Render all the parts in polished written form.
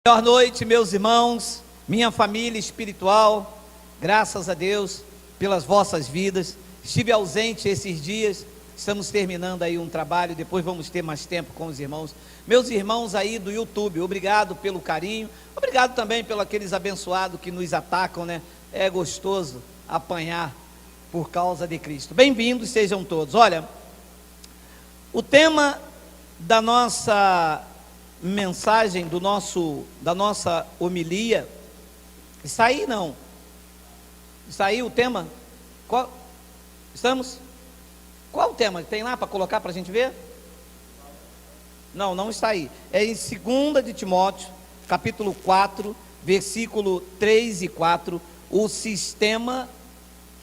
Boa noite, meus irmãos, minha família espiritual, graças a Deus pelas vossas vidas. Estive ausente esses dias, estamos terminando aí um trabalho, depois vamos ter mais tempo com os irmãos. Meus irmãos aí do YouTube, obrigado pelo carinho, obrigado também pelos aqueles abençoados que nos atacam, né? É gostoso apanhar por causa de Cristo. Bem-vindos sejam todos. Olha, o tema da nossa mensagem, da nossa homilia, está aí não? Está aí o tema? Qual? Estamos? Qual o tema? Tem lá para colocar para a gente ver? Não, não está aí. É em 2 de Timóteo, capítulo 4, versículo 3 e 4. O sistema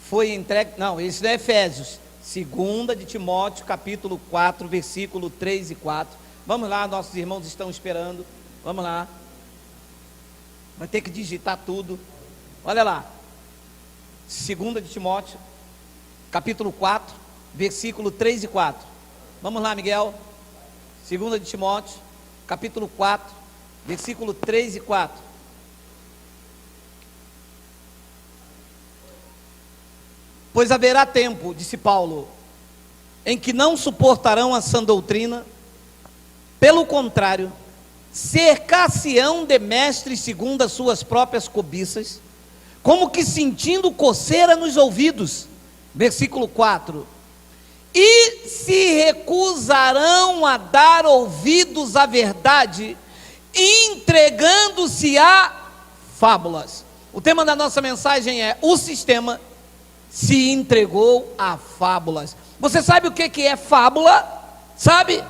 foi entregue. Não, isso é Efésios. 2 de Timóteo, capítulo 4, versículo 3 e 4. Vamos lá, nossos irmãos estão esperando. Vamos lá. Vai ter que digitar tudo. Olha lá. 2 de Timóteo, capítulo 4, versículo 3 e 4. Vamos lá, Miguel. 2 de Timóteo, capítulo 4, versículo 3 e 4. Pois haverá tempo, disse Paulo, em que não suportarão a sã doutrina. Pelo contrário, cercar-se-ão de mestres segundo as suas próprias cobiças, como que sentindo coceira nos ouvidos. Versículo 4. E se recusarão a dar ouvidos à verdade, entregando-se a fábulas. O tema da nossa mensagem é: o sistema se entregou a fábulas. Você sabe o que é fábula? Sabe?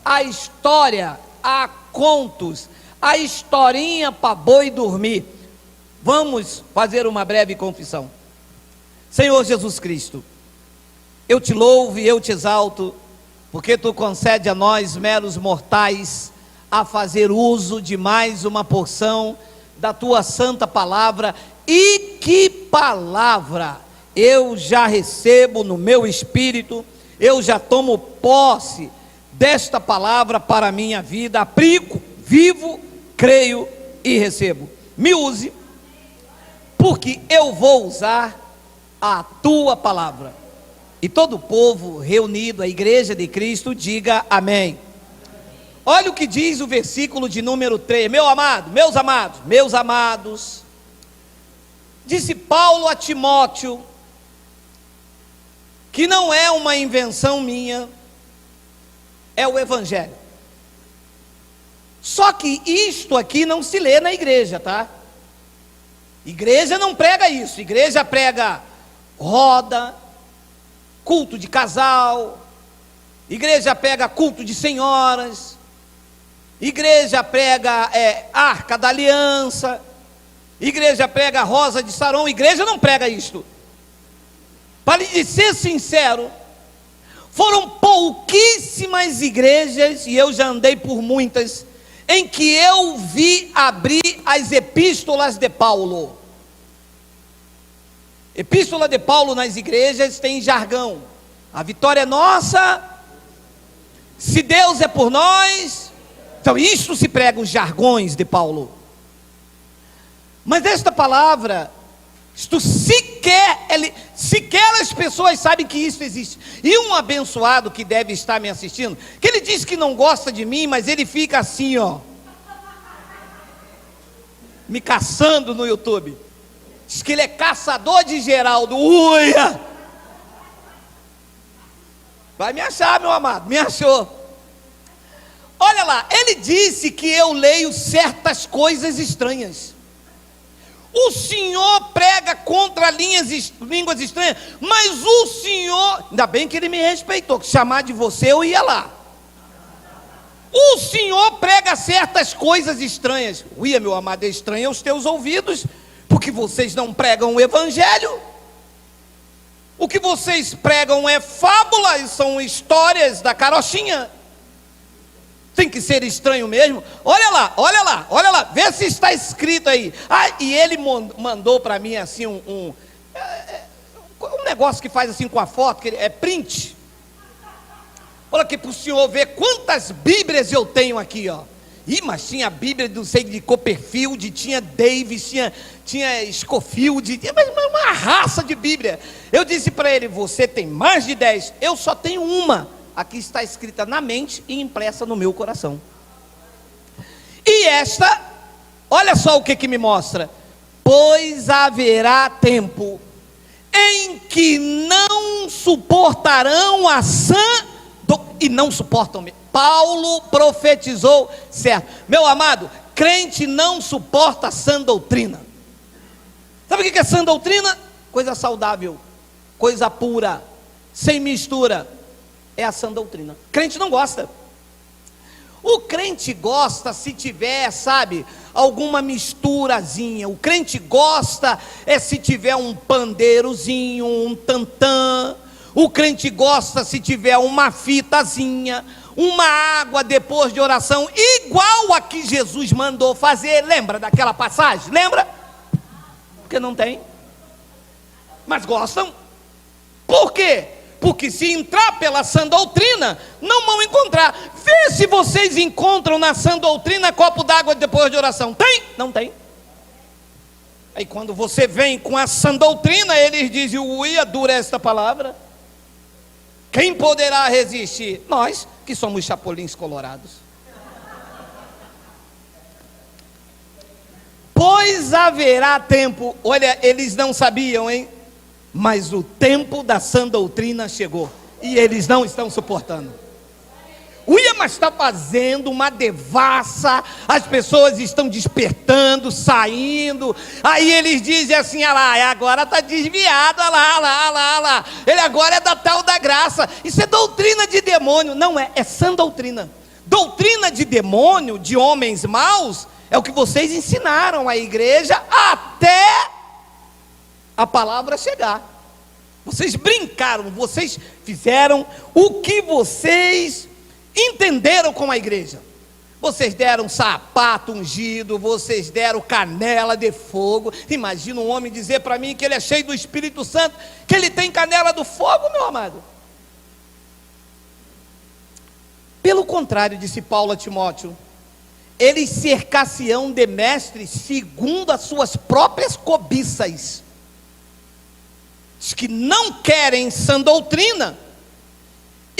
A história, a contos, a historinha para boi dormir. Vamos fazer uma breve confissão. Senhor Jesus Cristo, eu te louvo e eu te exalto, porque tu concede a nós, meros mortais, a fazer uso de mais uma porção da tua santa palavra. E que palavra! Eu já recebo no meu espírito, eu já tomo posse desta palavra para a minha vida, aplico, vivo, creio e recebo. Me use, porque eu vou usar a tua palavra. E todo o povo reunido, a igreja de Cristo, diga amém. Olha o que diz o versículo de número 3, meus amados, disse Paulo a Timóteo, que não é uma invenção minha, é o evangelho. Só que isto aqui não se lê na igreja, tá? Igreja não prega isso. Igreja prega roda, culto de casal. Igreja prega culto de senhoras. Igreja prega arca da aliança. Igreja prega rosa de Saron. Igreja não prega isto. Para lhe ser sincero, foram pouquíssimas igrejas, e eu já andei por muitas, em que eu vi abrir as epístolas de Paulo. Epístola de Paulo nas igrejas tem jargão: a vitória é nossa, se Deus é por nós. Então isso se prega, os jargões de Paulo. Mas esta palavra, isto sequer as pessoas sabem que isso existe. E um abençoado que deve estar me assistindo, que ele diz que não gosta de mim, mas ele fica assim, ó, me caçando no YouTube. Diz que ele é caçador de Geraldo. Uia! Vai me achar, meu amado, me achou. Olha lá, ele disse que eu leio certas coisas estranhas. O senhor prega contra línguas estranhas, mas o senhor, ainda bem que ele me respeitou, que chamar de você eu ia lá. O senhor prega certas coisas estranhas. Uia, meu amado, é estranho aos teus ouvidos, porque vocês não pregam o evangelho. O que vocês pregam é fábulas, são histórias da carochinha. Tem que ser estranho mesmo. Olha lá, vê se está escrito aí. E ele mandou para mim assim um negócio que faz assim com a foto, que é print. Olha aqui para o senhor ver quantas Bíblias eu tenho aqui, ó. Ih, mas tinha a Bíblia, não sei, de Copperfield, tinha Davis, tinha Scofield, tinha uma raça de Bíblia. Eu disse para ele: você tem mais de 10, eu só tenho uma. Aqui está escrita na mente e impressa no meu coração. E esta, olha só o que me mostra: pois haverá tempo em que não suportarão a sã e não suportam mesmo. Paulo profetizou certo. Meu amado, crente não suporta sã doutrina. Sabe o que é sã doutrina? Coisa saudável, coisa pura, sem mistura. É a sã doutrina. Crente não gosta. O crente gosta se tiver, sabe, alguma misturazinha. O crente gosta se tiver um pandeirozinho, um tantã. O crente gosta se tiver uma fitazinha, uma água depois de oração, igual a que Jesus mandou fazer. Lembra daquela passagem? Lembra? Porque não tem. Mas gostam. Por quê? Porque se entrar pela sã doutrina, não vão encontrar. Vê se vocês encontram na sã doutrina copo d'água depois de oração. Tem? Não tem. Aí quando você vem com a sã doutrina, eles dizem: ui, é dura esta palavra. Quem poderá resistir? Nós, que somos chapulins colorados. Pois haverá tempo. Olha, eles não sabiam, hein? Mas o tempo da sã doutrina chegou, e eles não estão suportando. Uia, mas está fazendo uma devassa, as pessoas estão despertando, saindo. Aí eles dizem assim: ah lá, agora está desviado, ah lá, ele agora é da tal da graça. Isso é doutrina de demônio. Não é, é sã doutrina. Doutrina de demônio, de homens maus, é o que vocês ensinaram à igreja até a palavra chegar. Vocês brincaram, vocês fizeram o que vocês entenderam com a igreja. Vocês deram sapato ungido, vocês deram canela de fogo. Imagina um homem dizer para mim que ele é cheio do Espírito Santo, que ele tem canela do fogo, meu amado. Pelo contrário, disse Paulo a Timóteo, eles cercar-se-ão de mestres segundo as suas próprias cobiças. Diz que não querem sã doutrina.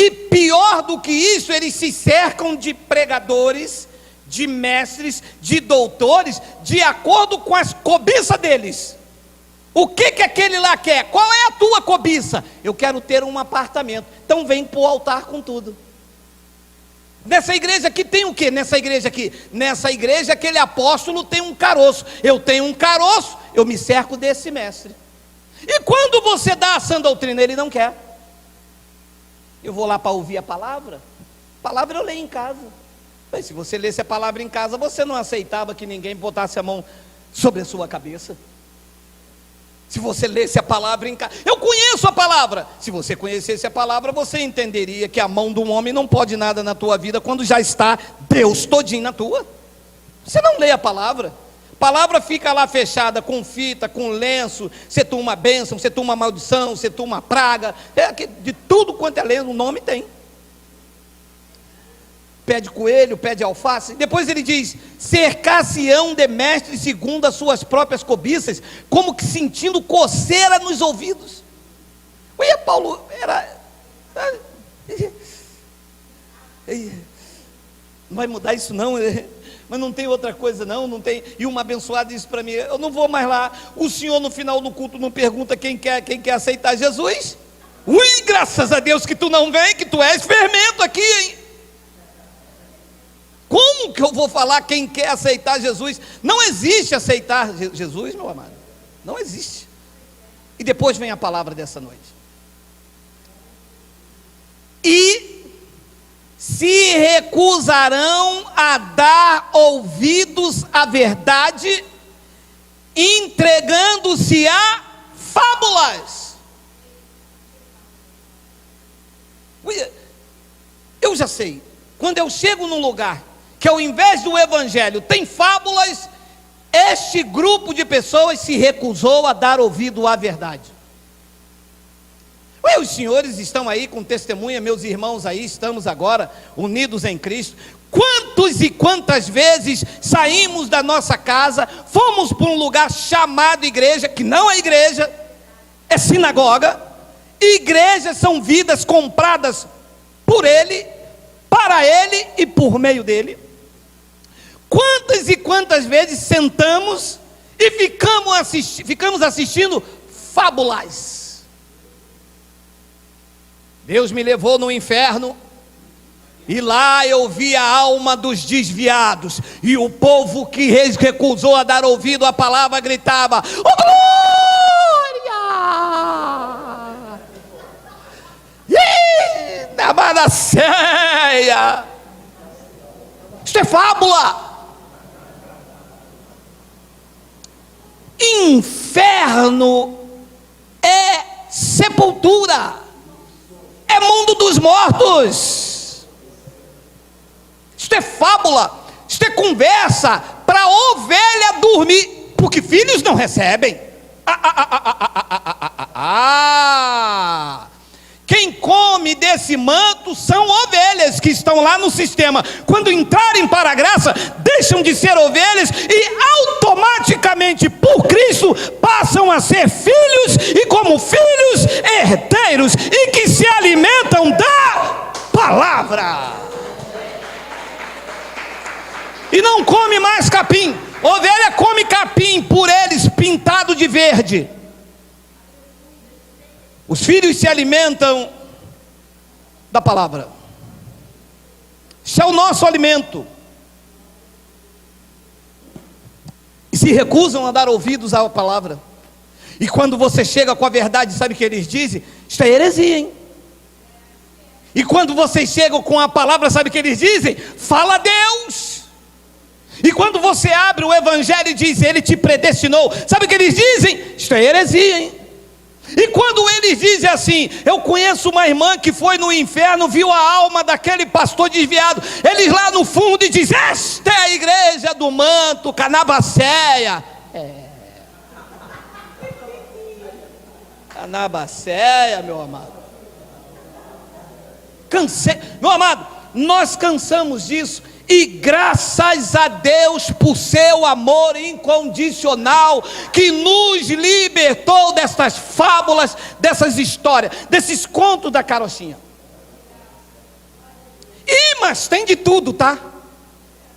E pior do que isso, eles se cercam de pregadores, de mestres, de doutores, de acordo com as cobiças deles. O que aquele lá quer? Qual é a tua cobiça? Eu quero ter um apartamento. Então vem para o altar com tudo. Nessa igreja aqui tem o que? Nessa igreja aquele apóstolo tem um caroço. Eu tenho um caroço, eu me cerco desse mestre. E quando você dá a sã doutrina, ele não quer. Eu vou lá para ouvir a palavra eu leio em casa. Mas se você lesse a palavra em casa, você não aceitava que ninguém botasse a mão sobre a sua cabeça. Se você lesse a palavra em casa, eu conheço a palavra. Se você conhecesse a palavra, você entenderia que a mão de um homem não pode nada na tua vida, quando já está Deus todinho na tua. Você não lê a palavra. A palavra fica lá fechada, com fita, com lenço. Você toma uma bênção, você toma uma maldição, você toma uma praga. De tudo quanto é lenço, o nome tem. Pé de coelho, pé de alface. Depois ele diz: cercar-se-ão de mestres segundo as suas próprias cobiças, como que sentindo coceira nos ouvidos. Ué, Paulo era... Não vai mudar isso não, mas não tem outra coisa não tem. E uma abençoada disse para mim: eu não vou mais lá. O senhor no final do culto não pergunta quem quer aceitar Jesus? Ui, graças a Deus que tu não vem, que tu és fermento aqui, hein? Como que eu vou falar quem quer aceitar Jesus? Não existe aceitar Jesus, meu amado. Não existe. E depois vem a palavra dessa noite. E se recusarão a dar ouvidos à verdade, entregando-se a fábulas. Eu já sei, quando eu chego num lugar que ao invés do evangelho tem fábulas, este grupo de pessoas se recusou a dar ouvido à verdade. Os senhores estão aí com testemunha, meus irmãos aí, estamos agora unidos em Cristo. Quantos e quantas vezes saímos da nossa casa, fomos para um lugar chamado igreja, que não é igreja, é sinagoga. Igrejas são vidas compradas por Ele, para Ele e por meio dEle. Quantas e quantas vezes sentamos e ficamos assistindo fábulas. Deus me levou no inferno, e lá eu vi a alma dos desviados, e o povo que recusou a dar ouvido à palavra gritava: "Oh, glória! Na Manassés!" Isso é fábula. Inferno é sepultura, é mundo dos mortos. Isto é fábula, isto é conversa para ovelha dormir, porque filhos não recebem. Quem come desse manto são ovelhas que estão lá no sistema. Quando entrarem para a graça, deixam de ser ovelhas e automaticamente, por Cristo, passam a ser filhos, e como filhos, herdeiros, e que se alimentam da palavra. E não come mais capim. Ovelha come capim, por eles pintado de verde. Os filhos se alimentam da palavra. Isso é o nosso alimento. E se recusam a dar ouvidos à palavra. E quando você chega com a verdade, sabe o que eles dizem? Isso é heresia, hein? E quando vocês chegam com a palavra, sabe o que eles dizem? Fala Deus. E quando você abre o evangelho e diz: Ele te predestinou, sabe o que eles dizem? Isso é heresia, hein? E quando eles dizem assim: eu conheço uma irmã que foi no inferno, viu a alma daquele pastor desviado, eles lá no fundo e dizem: esta é a igreja do manto, Canabacéia. Canabacéia, meu amado. Meu amado, nós cansamos disso. E graças a Deus por seu amor incondicional, que nos libertou destas fábulas, dessas histórias, desses contos da carochinha. Mas tem de tudo, tá?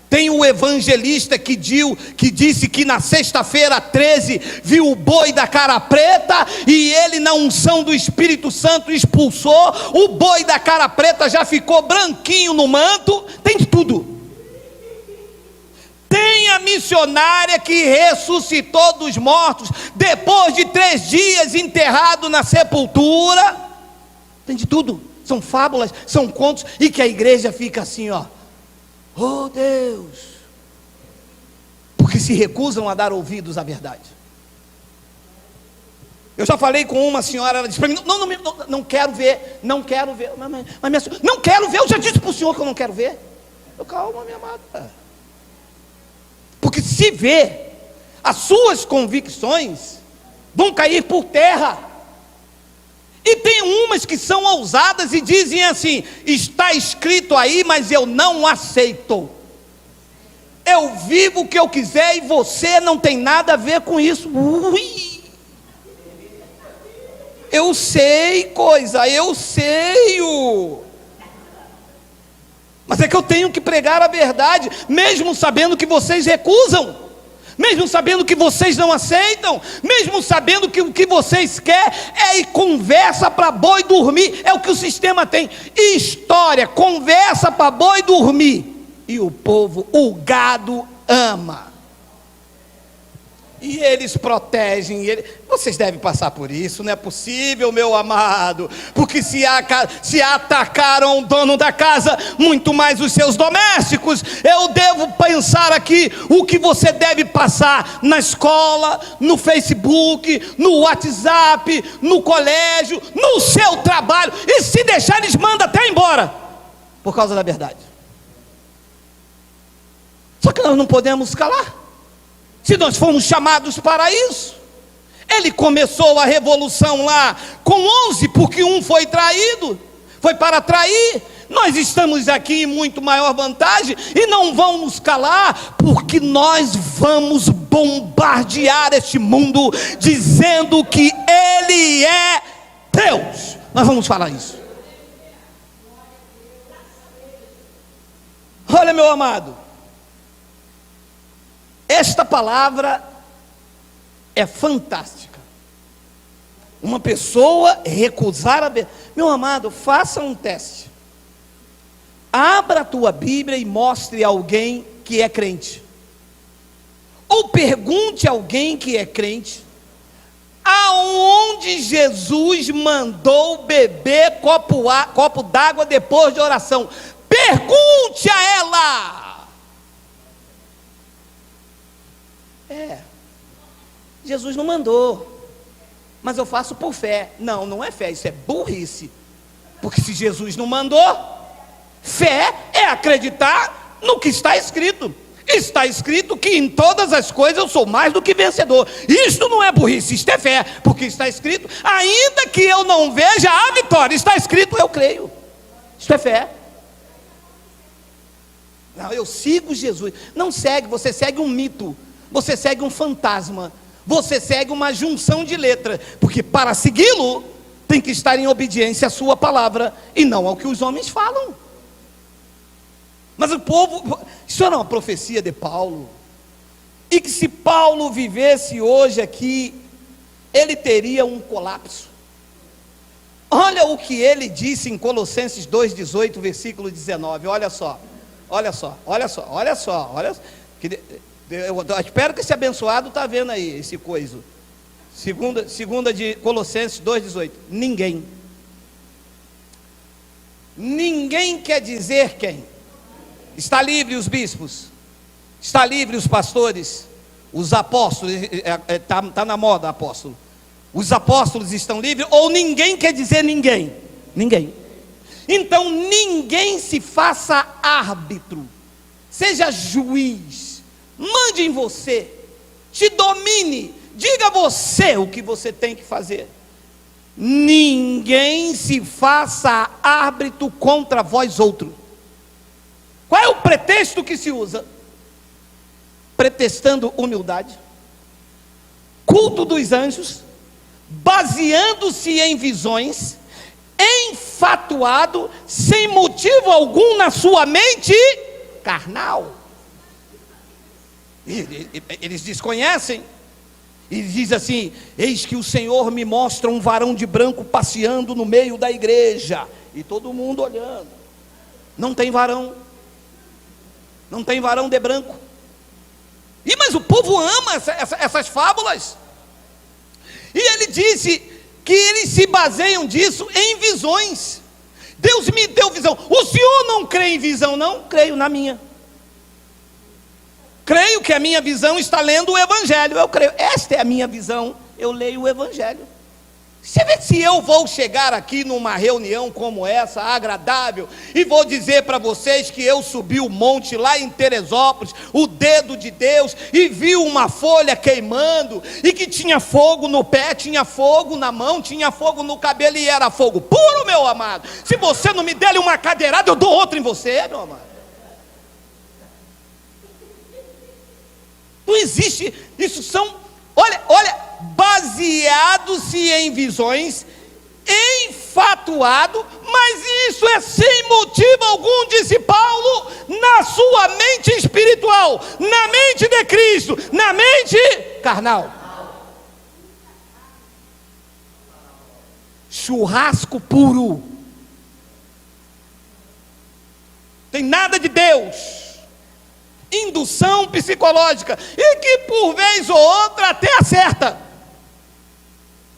Tem o evangelista que disse que na sexta-feira 13 viu o boi da cara preta, e ele, na unção do Espírito Santo, expulsou. O boi da cara preta já ficou branquinho no manto. Tem de tudo. Tem a missionária que ressuscitou dos mortos, depois de 3 dias enterrado na sepultura. Tem de tudo. São fábulas, são contos, e que a igreja fica assim, ó: oh Deus, porque se recusam a dar ouvidos à verdade. Eu já falei com uma senhora, ela disse para mim: não quero ver, não quero ver. Mas minha senhora, não quero ver, eu já disse para o senhor que eu não quero ver. Calma, minha amada. Porque se vê, as suas convicções vão cair por terra. E tem umas que são ousadas e dizem assim: está escrito aí, mas eu não aceito. Eu vivo o que eu quiser e você não tem nada a ver com isso. Ui! Eu sei coisa, eu sei. Mas é que eu tenho que pregar a verdade, mesmo sabendo que vocês recusam, mesmo sabendo que vocês não aceitam, mesmo sabendo que o que vocês querem é ir conversa para boi dormir. É o que o sistema tem: história, conversa para boi dormir. E o povo, o gado, ama. E eles protegem. Vocês devem passar por isso, não é possível, meu amado. Porque se atacaram o dono da casa, muito mais os seus domésticos. Eu devo pensar aqui o que você deve passar na escola, no Facebook, no WhatsApp, no colégio, no seu trabalho. E se deixar, eles mandam até embora, por causa da verdade. Só que nós não podemos calar. Se nós fomos chamados para isso. Ele começou a revolução lá com 11, porque um foi traído, foi para trair. nós estamos aqui em muito maior vantagem e não vão nos calar, porque nós vamos bombardear este mundo dizendo que Ele é Deus. Nós vamos falar isso. Olha, meu amado, esta palavra é fantástica. Uma pessoa recusar a... Meu amado, faça um teste. Abra a tua Bíblia e mostre a alguém que é crente. Ou pergunte a alguém que é crente, aonde Jesus mandou beber copo d'água depois de oração. Pergunte a ela. Jesus não mandou, mas eu faço por fé. Não, não é fé, isso é burrice. Porque se Jesus não mandou, fé é acreditar no que está escrito. Está escrito que em todas as coisas eu sou mais do que vencedor. Isto não é burrice, isto é fé. Porque está escrito, ainda que eu não veja a vitória, está escrito, eu creio. Isto é fé. Não, eu sigo Jesus. Não segue, você segue um mito. Você segue um fantasma. Você segue uma junção de letras. Porque para segui-lo, tem que estar em obediência à sua palavra e não ao que os homens falam. Mas o povo, isso era uma profecia de Paulo, e que se Paulo vivesse hoje aqui, ele teria um colapso. Olha o que ele disse em Colossenses 2,18, versículo 19, olha só, eu espero que esse abençoado está vendo aí, esse coiso, segunda de Colossenses 2,18, ninguém quer dizer quem? Está livre os bispos, está livre os pastores, os apóstolos, está na moda apóstolo, os apóstolos estão livres, ou ninguém quer dizer ninguém? Ninguém. Então ninguém se faça árbitro, seja juiz, mande em você, te domine, diga você o que você tem que fazer. Ninguém se faça árbitro contra vós outros. Qual é o pretexto que se usa? Pretextando humildade, culto dos anjos, baseando-se em visões, enfatuado, sem motivo algum na sua mente carnal. Eles desconhecem. E diz assim: eis que o Senhor me mostra um varão de branco passeando no meio da igreja, e todo mundo olhando. Não tem varão. Não tem varão de branco. Mas o povo ama essas fábulas. E ele disse que eles se baseiam disso em visões. Deus me deu visão. O senhor não crê em visão, não? Creio na minha. Creio que a minha visão está lendo o Evangelho. Eu creio, esta é a minha visão. Eu leio o Evangelho. Você vê se eu vou chegar aqui numa reunião como essa, agradável, e vou dizer para vocês que eu subi o monte lá em Teresópolis, o dedo de Deus, e vi uma folha queimando, e que tinha fogo no pé, tinha fogo na mão, tinha fogo no cabelo, e era fogo puro, meu amado. Se você não me der uma cadeirada, eu dou outra em você, meu amado. Não existe, isso são, olha, baseado-se em visões, enfatuado, mas isso é sem motivo algum, disse Paulo, na sua mente espiritual, na mente de Cristo, na mente carnal. Churrasco puro, tem nada de Deus. Indução psicológica, e que por vez ou outra até acerta,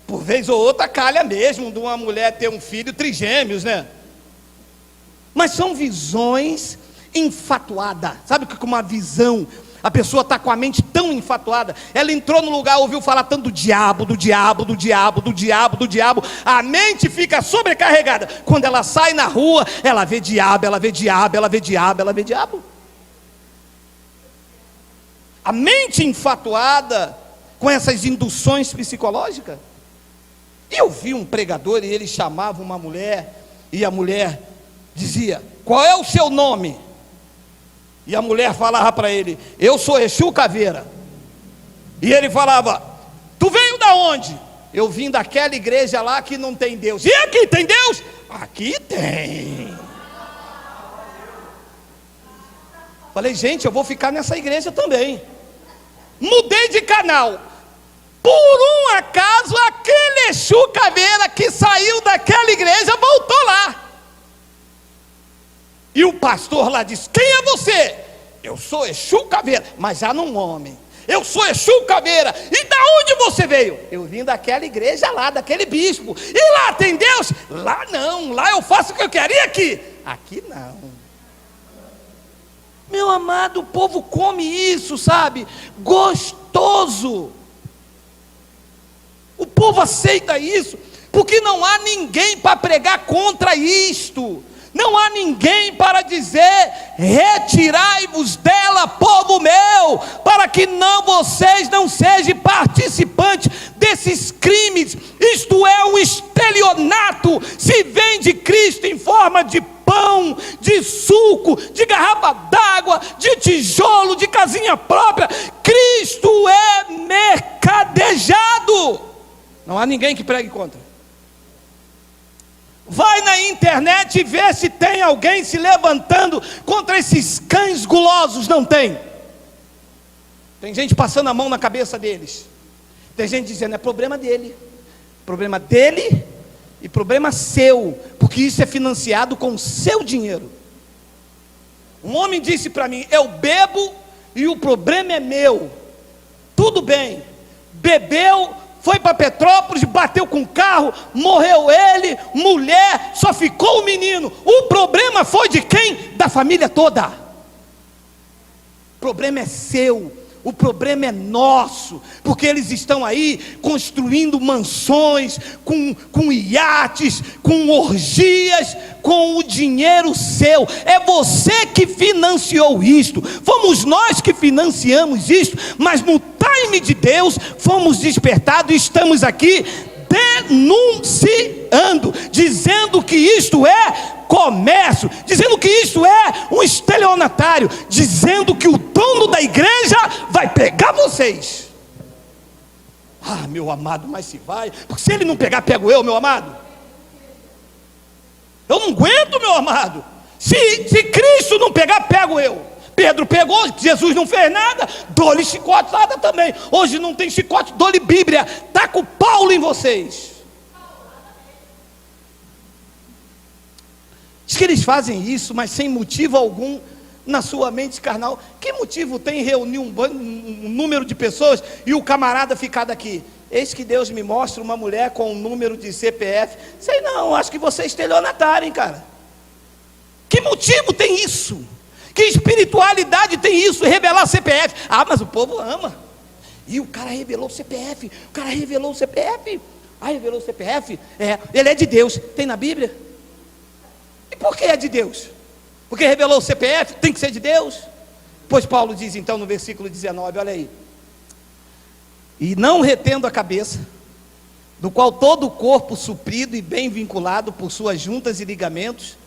por vez ou outra calha mesmo de uma mulher ter um filho trigêmeos, né? Mas são visões enfatuadas. Sabe o que é uma visão? A pessoa está com a mente tão enfatuada, ela entrou no lugar, ouviu falar tanto do diabo, a mente fica sobrecarregada. Quando ela sai na rua, ela vê diabo. A mente enfatuada com essas induções psicológicas. Eu vi um pregador e ele chamava uma mulher, e a mulher dizia: qual é o seu nome? E a mulher falava para ele: eu sou Exu Caveira. E ele falava: tu veio da onde? Eu vim daquela igreja lá que não tem Deus. E aqui tem Deus? Aqui tem. Falei: gente, eu vou ficar nessa igreja também. Mudei de canal. Por um acaso, aquele Exu Caveira que saiu daquela igreja voltou lá. E o pastor lá disse: quem é você? Eu sou Exu Caveira, mas já não homem. Eu sou Exu Caveira. E da onde você veio? Eu vim daquela igreja lá, daquele bispo. E lá tem Deus? Lá não, lá eu faço o que eu quero. E aqui? Aqui não. Meu amado, o povo come isso, sabe? Gostoso. O povo aceita isso, porque não há ninguém para pregar contra isto. Não há ninguém para dizer: retirai-vos dela, povo meu, para que vocês não sejam participantes desses crimes. Isto é um estelionato. Se vende Cristo em forma de pão, de suco, de garrafa d'água, de tijolo, de casinha própria. Cristo é mercadejado. Não há ninguém que pregue contra. Vai na internet e vê se tem alguém se levantando contra esses cães gulosos. Não tem. Tem gente passando a mão na cabeça deles. Tem gente dizendo: é problema dele. Problema dele e problema seu, porque isso é financiado com o seu dinheiro. Um homem disse para mim: eu bebo e o problema é meu. Tudo bem, bebeu, foi para Petrópolis, bateu com o carro, morreu ele, mulher, só ficou o menino. O problema foi de quem? Da família toda. O problema é seu. O problema é nosso, porque eles estão aí construindo mansões, com iates, com orgias, com o dinheiro seu. É você que financiou isto, fomos nós que financiamos isto, mas no time de Deus fomos despertados e estamos aqui denunciando, dizendo que isto é comércio, dizendo que isto é um estelionatário, dizendo que o dono da igreja vai pegar vocês. Ah, meu amado, mas se vai, porque se ele não pegar, pego eu, meu amado. Eu não aguento, meu amado. Se Cristo não pegar, pego eu. Pedro pegou, Jesus não fez nada, dou-lhe chicote, nada também. Hoje não tem chicote, dou-lhe Bíblia, taca o Paulo em vocês. Diz que eles fazem isso, mas sem motivo algum na sua mente carnal. Que motivo tem reunir um número de pessoas e o camarada ficar daqui? Eis que Deus me mostra uma mulher com um número de CPF. Sei não, acho que você é estelionatário, hein, cara. Que motivo tem isso? Que espiritualidade tem isso? Revelar CPF. Ah, mas o povo ama. E o cara revelou o CPF. O cara revelou o CPF. Ah, revelou o CPF? É, ele é de Deus. Tem na Bíblia? E por que é de Deus? Porque revelou o CPF, tem que ser de Deus? Pois Paulo diz então no versículo 19, olha aí: e não retendo a cabeça, do qual todo o corpo suprido e bem vinculado por suas juntas e ligamentos,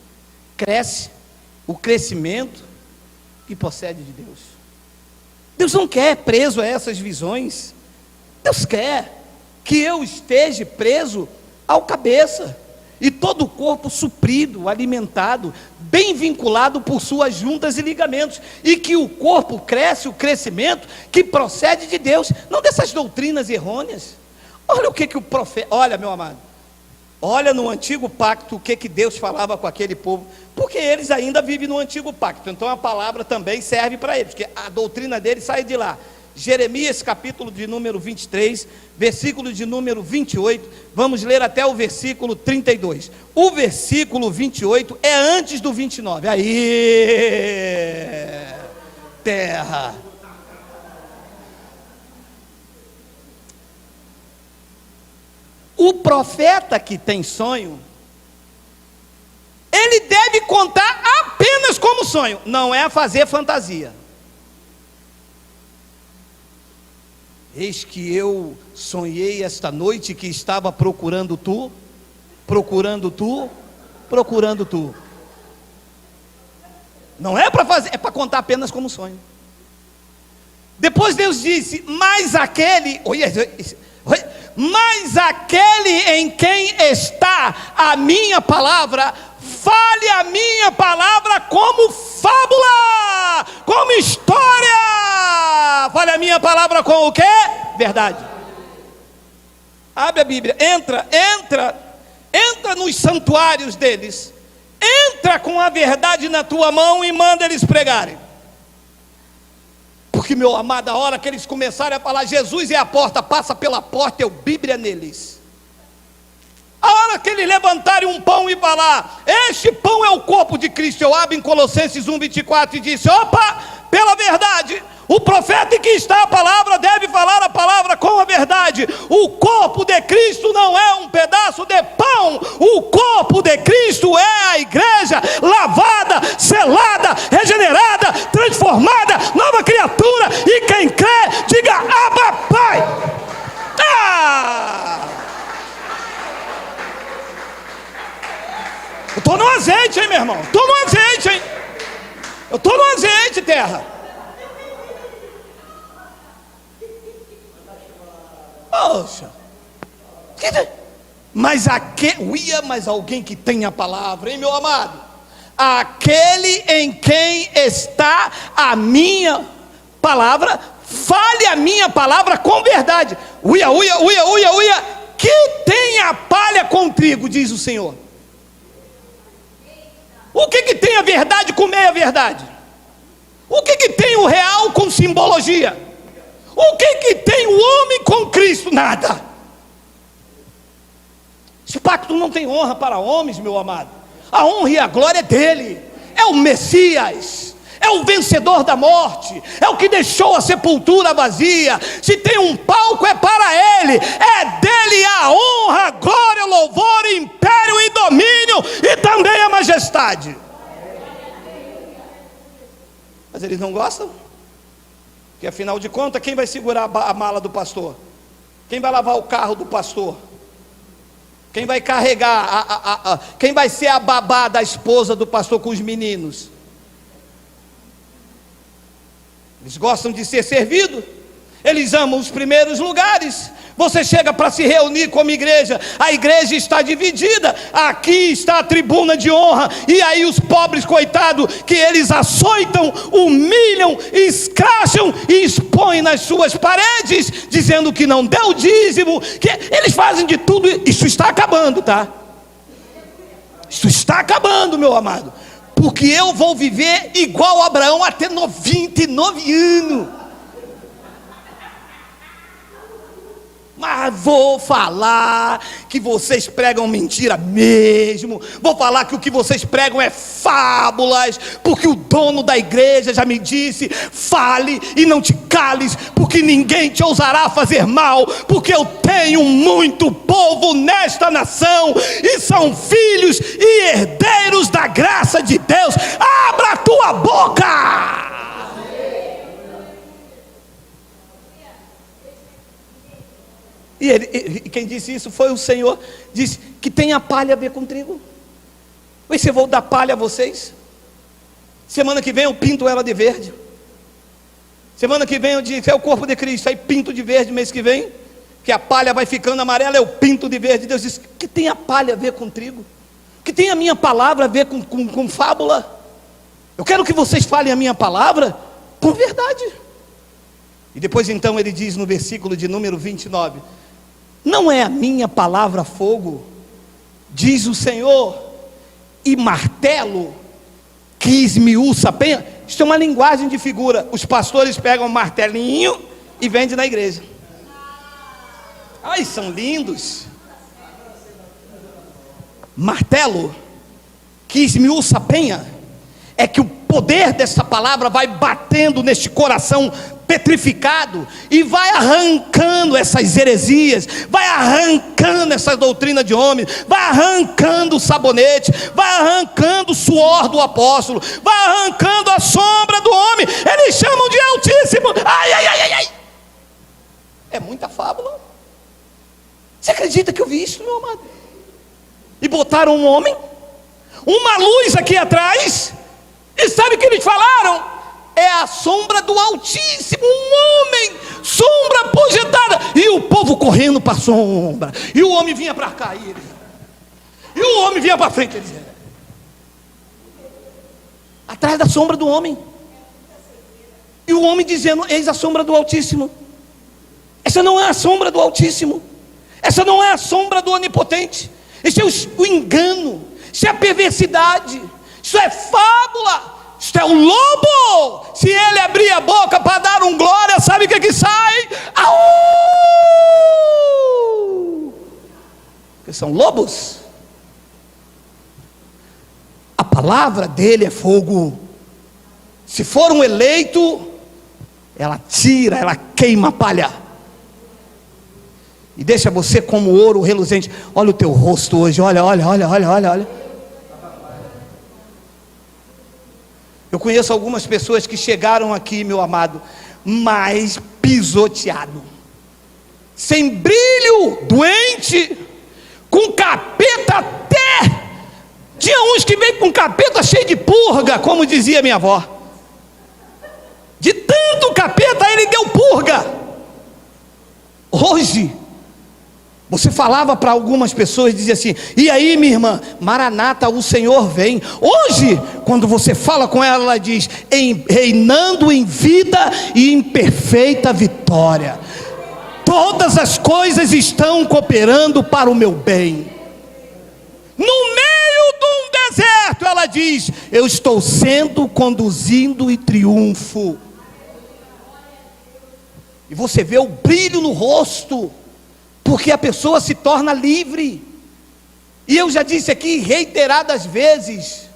cresce o crescimento que procede de Deus. Deus não quer preso a essas visões. Deus quer que eu esteja preso ao cabeça, e todo o corpo suprido, alimentado, bem vinculado por suas juntas e ligamentos, e que o corpo cresce, o crescimento que procede de Deus, não dessas doutrinas errôneas. Olha o que o profeta, olha, meu amado, olha no antigo pacto o que Deus falava com aquele povo, porque eles ainda vivem no antigo pacto, então a palavra também serve para eles, porque a doutrina deles sai de lá. Jeremias capítulo de número 23, versículo de número 28, vamos ler até o versículo 32. O versículo 28 é antes do 29. Aí, terra. O profeta que tem sonho, ele deve contar apenas como sonho, não é fazer fantasia. Eis que eu sonhei esta noite que estava procurando tu, procurando tu, procurando tu. Não é para fazer, é para contar apenas como sonho. Depois Deus disse: mas aquele em quem está a minha palavra, fale a minha palavra como fábula, como história. Fale a minha palavra com o quê? Verdade. Abre a Bíblia, entra nos santuários deles, entra com a verdade na tua mão e manda eles pregarem. Porque, meu amado, a hora que eles começarem a falar Jesus é a porta, passa pela porta, eu Bíblia neles. A hora que eles levantarem um pão e falar: este pão é o corpo de Cristo, eu abro em Colossenses 1:24 e disse: opa, pela verdade, o profeta em que está a palavra deve falar a palavra com a verdade. O corpo de Cristo não é um pedaço de pão, o corpo de Cristo é a igreja, lavada, selada, regenerada, transformada, nova criatura. E quem crê, diga: Abba, Pai. Eu estou no azeite, hein, meu irmão? Estou no azeite, hein? Eu estou no azeite, terra. Poxa, mas alguém que tem a palavra, hein, meu amado? Aquele em quem está a minha palavra, fale a minha palavra com verdade. Que tem a palha com trigo, diz o Senhor. O que tem a verdade com meia verdade? O que tem o real com simbologia? O que tem o homem com Cristo? Nada. Esse pacto não tem honra para homens, meu amado. A honra e a glória é dele. É o Messias, é o vencedor da morte, é o que deixou a sepultura vazia. Se tem um palco, é para ele. É dele a honra, a glória, o louvor, o império e domínio, e também a majestade. Mas eles não gostam. Porque afinal de contas, quem vai segurar a mala do pastor? Quem vai lavar o carro do pastor? Quem vai carregar? Quem vai ser a babá da esposa do pastor com os meninos? Eles gostam de ser servidos. Eles amam os primeiros lugares. Você chega para se reunir como igreja, a igreja está dividida. Aqui está a tribuna de honra, e aí os pobres coitados, que eles açoitam, humilham, escracham e expõem nas suas paredes, dizendo que não deu dízimo, que eles fazem de tudo. Isso está acabando, tá? Isso está acabando, meu amado, porque eu vou viver igual Abraão até 99 anos. Mas vou falar que vocês pregam mentira mesmo. Vou falar que o que vocês pregam é fábulas, porque o dono da igreja já me disse: fale e não te cales, porque ninguém te ousará fazer mal, porque eu tenho muito povo nesta nação, e são filhos e herdeiros da graça de Deus. Abra a tua boca. E quem disse isso foi o Senhor. Disse que tem a palha a ver com trigo. Mas se eu vou dar palha a vocês, semana que vem eu pinto ela de verde. Semana que vem eu disse: é o corpo de Cristo. Aí pinto de verde. Mês que vem, que a palha vai ficando amarela, eu pinto de verde. Deus disse que tem a palha a ver com trigo, que tem a minha palavra a ver com fábula. Eu quero que vocês falem a minha palavra com verdade. E depois então ele diz no versículo de número 29: não é a minha palavra fogo, diz o Senhor, e martelo que esmiuça a penha. Isso é uma linguagem de figura. Os pastores pegam um martelinho e vendem na igreja. Ai, são lindos. Martelo que esmiuça a penha é que o poder dessa palavra vai batendo neste coração petrificado e vai arrancando essas heresias, vai arrancando essa doutrina de homens, vai arrancando o sabonete, vai arrancando o suor do apóstolo, vai arrancando a sombra do homem. Eles chamam de Altíssimo. Ai. É muita fábula. Você acredita que eu vi isso, meu amado? E botaram um homem, uma luz aqui atrás, E sabe o que eles falaram? É a sombra do Altíssimo, um homem, sombra projetada. E o povo correndo para a sombra. E o homem vinha para cá. E o homem vinha para frente. Eles... atrás da sombra do homem. E o homem dizendo: eis a sombra do Altíssimo. Essa não é a sombra do Altíssimo. Essa não é a sombra do Onipotente. Esse é o engano. Isso é a perversidade. Isso é fábula. Isso é o lobo. Se ele abrir a boca para dar um glória, sabe o que sai? Au! Porque são lobos. A palavra dele é fogo. Se for um eleito, ela tira, ela queima a palha e deixa você como ouro reluzente. Olha o teu rosto hoje, olha. Eu conheço algumas pessoas que chegaram aqui, meu amado, mais pisoteado, sem brilho, doente, com capeta até. Tinha uns que veio com capeta cheio de purga, como dizia minha avó. De tanto capeta ele deu purga. Hoje você falava para algumas pessoas, dizia assim: e aí, minha irmã, Maranata, o Senhor vem. Hoje, quando você fala com ela, ela diz: reinando em vida e em perfeita vitória. Todas as coisas estão cooperando para o meu bem. No meio de um deserto, ela diz: eu estou sendo conduzido em triunfo. E você vê o brilho no rosto, porque a pessoa se torna livre. E eu já disse aqui reiteradas vezes: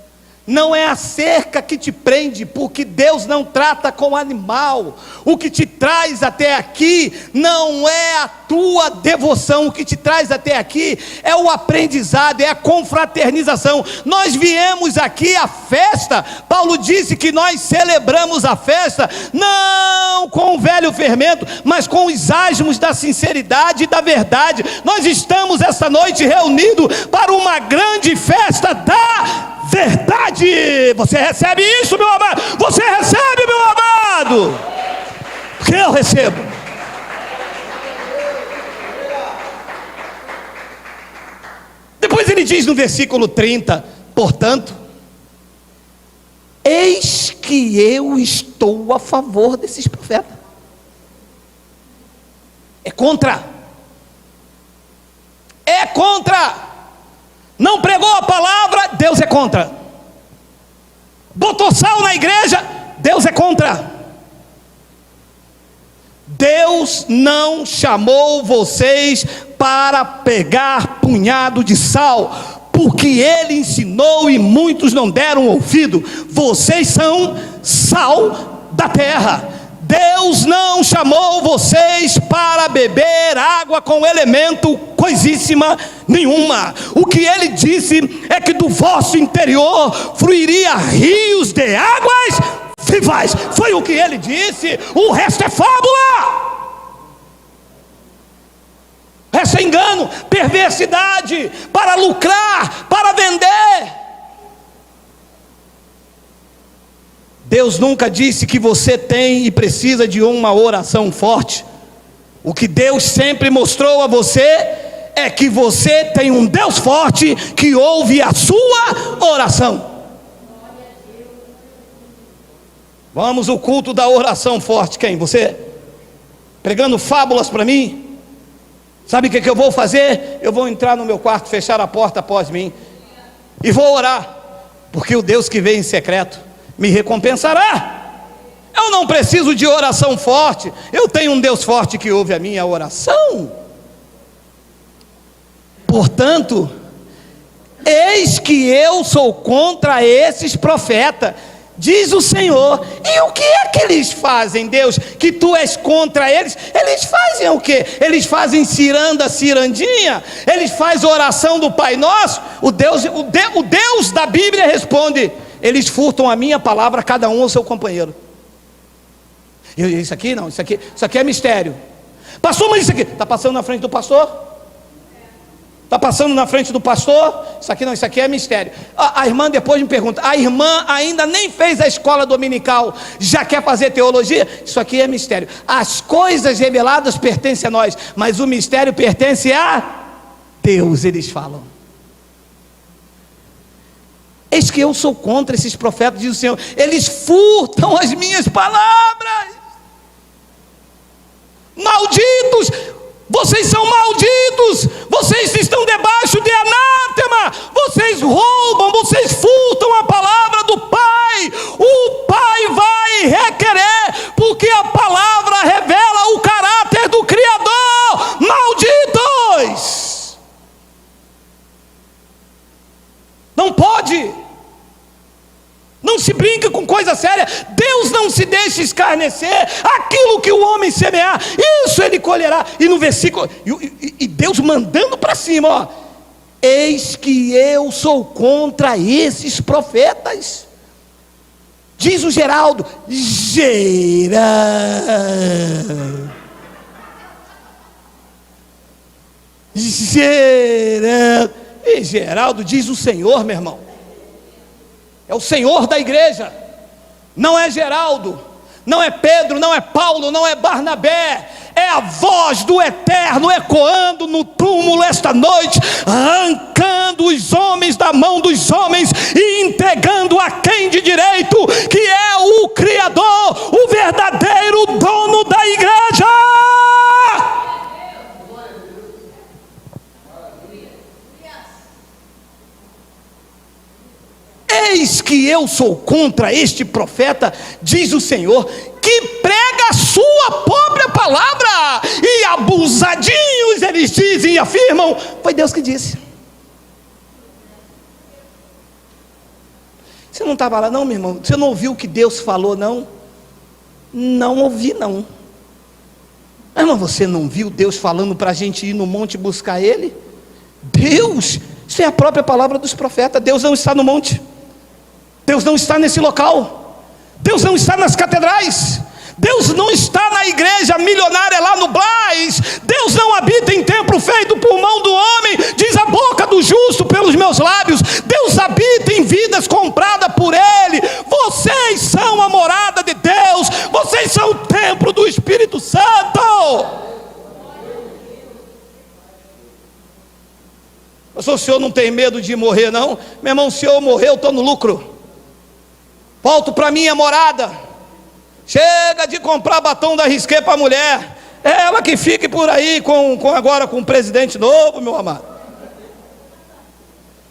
não é a cerca que te prende, porque Deus não trata com animal. O que te traz até aqui não é a tua devoção. O que te traz até aqui é o aprendizado, é a confraternização. Nós viemos aqui à festa. Paulo disse que nós celebramos a festa não com o velho fermento, mas com os asmos da sinceridade e da verdade. Nós estamos esta noite reunidos para uma grande festa da verdade. Você recebe isso, meu amado? Você recebe, meu amado? Porque eu recebo. Depois ele diz no versículo 30: portanto, eis que eu estou a favor desses profetas. É contra. Não pregou a palavra, Deus é contra. Botou sal na igreja, Deus é contra. Deus não chamou vocês para pegar punhado de sal, porque Ele ensinou e muitos não deram ouvido. Vocês são sal da terra. Deus não chamou vocês para beber água com elemento coisíssima nenhuma. O que Ele disse é que do vosso interior fluiria rios de águas vivas. Foi o que Ele disse. O resto é fábula. O resto é engano, perversidade, para lucrar, para vender. Deus nunca disse que você tem e precisa de uma oração forte. O que Deus sempre mostrou a você é que você tem um Deus forte que ouve a sua oração. Vamos ao culto da oração forte. Quem? Você? Pregando fábulas para mim? Sabe o que eu vou fazer? Eu vou entrar no meu quarto, fechar a porta após mim e vou orar, porque o Deus que vem em secreto me recompensará. Eu não preciso de oração forte. Eu tenho um Deus forte que ouve a minha oração. Portanto, eis que eu sou contra esses profetas, diz o Senhor. E o que é que eles fazem, Deus, que tu és contra eles? Eles fazem o quê? Eles fazem cirandinha? Eles fazem oração do Pai Nosso? O Deus da Bíblia responde: eles furtam a minha palavra, cada um ao seu companheiro. Isso aqui não, isso aqui é mistério. Pastor, mas isso aqui está passando na frente do pastor? Está passando na frente do pastor, isso aqui não, isso aqui é mistério. A irmã depois me pergunta, a irmã ainda nem fez a escola dominical, já quer fazer teologia? Isso aqui é mistério. As coisas reveladas pertencem a nós, mas o mistério pertence a Deus, eles falam. Eis que eu sou contra esses profetas, diz o Senhor, eles furtam as minhas palavras. Malditos! Vocês são malditos, vocês estão debaixo de anátema, vocês roubam, vocês furtam a palavra do Pai. O Pai vai requerer, porque a palavra revela o caráter do Criador. Malditos! Não pode. Não se brinca com coisa séria. Deus não se deixa escarnecer. Aquilo que o homem semear, isso ele colherá. E no versículo, e Deus mandando para cima, ó, eis que eu sou contra esses profetas. Diz o Geraldo, E Geraldo diz o Senhor, meu irmão. É o Senhor da igreja, não é Geraldo, não é Pedro, não é Paulo, não é Barnabé, é a voz do Eterno ecoando no túmulo esta noite, arrancando os homens da mão dos homens e entregando a quem de direito, que é o Criador, o verdadeiro dono da igreja. Eis que eu sou contra este profeta, diz o Senhor, que prega a sua própria palavra, e abusadinhos eles dizem e afirmam. Foi Deus que disse. Você não estava lá não, meu irmão? Você não ouviu o que Deus falou não? Não ouvi não. Mas irmão, você não viu Deus falando para a gente ir no monte buscar Ele? Deus, isso é a própria palavra dos profetas. Deus não está no monte, Deus não está nesse local, Deus não está nas catedrais, Deus não está na igreja milionária lá no Brás, Deus não habita em templo feito por mão do homem, diz a boca do justo pelos meus lábios. Deus habita em vidas compradas por Ele. Vocês são a morada de Deus, vocês são o templo do Espírito Santo. O senhor não tem medo de morrer não? Meu irmão, se eu morrer eu estou no lucro. Volto para minha morada. Chega de comprar batom da Risqué para a mulher. É ela que fique por aí agora com um presidente novo, meu amado.